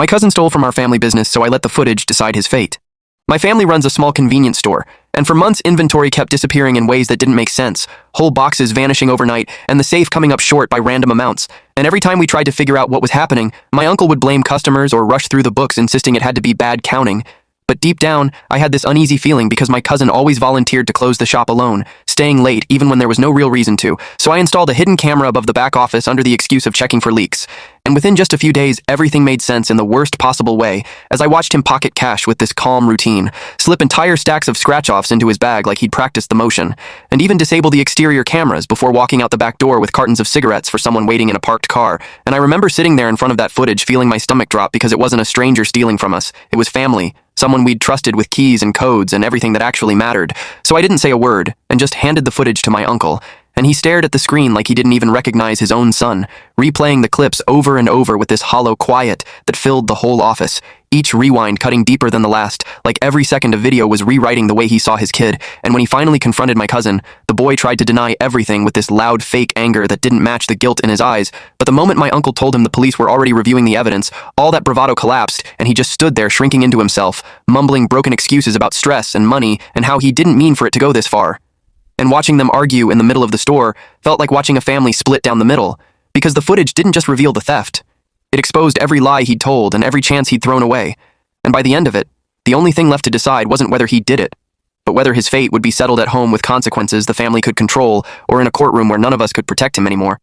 My cousin stole from our family business, so I let the footage decide his fate. My family runs a small convenience store, and for months inventory kept disappearing in ways that didn't make sense, whole boxes vanishing overnight, and the safe coming up short by random amounts. And every time we tried to figure out what was happening, my uncle would blame customers or rush through the books insisting it had to be bad counting. But deep down, I had this uneasy feeling because my cousin always volunteered to close the shop alone, staying late even when there was no real reason to, so I installed a hidden camera above the back office under the excuse of checking for leaks. And within just a few days, everything made sense in the worst possible way as I watched him pocket cash with this calm routine, slip entire stacks of scratch-offs into his bag like he'd practiced the motion, and even disable the exterior cameras before walking out the back door with cartons of cigarettes for someone waiting in a parked car. And I remember sitting there in front of that footage feeling my stomach drop because it wasn't a stranger stealing from us, it was family. Someone we'd trusted with keys and codes and everything that actually mattered. So I didn't say a word and just handed the footage to my uncle. And he stared at the screen like he didn't even recognize his own son, replaying the clips over and over with this hollow quiet that filled the whole office, each rewind cutting deeper than the last, like every second of video was rewriting the way he saw his kid. And when he finally confronted my cousin, the boy tried to deny everything with this loud fake anger that didn't match the guilt in his eyes. But the moment my uncle told him the police were already reviewing the evidence, all that bravado collapsed, and he just stood there shrinking into himself, mumbling broken excuses about stress and money and how he didn't mean for it to go this far. And watching them argue in the middle of the store felt like watching a family split down the middle, because the footage didn't just reveal the theft. It exposed every lie he'd told and every chance he'd thrown away. And by the end of it, the only thing left to decide wasn't whether he did it, but whether his fate would be settled at home with consequences the family could control or in a courtroom where none of us could protect him anymore.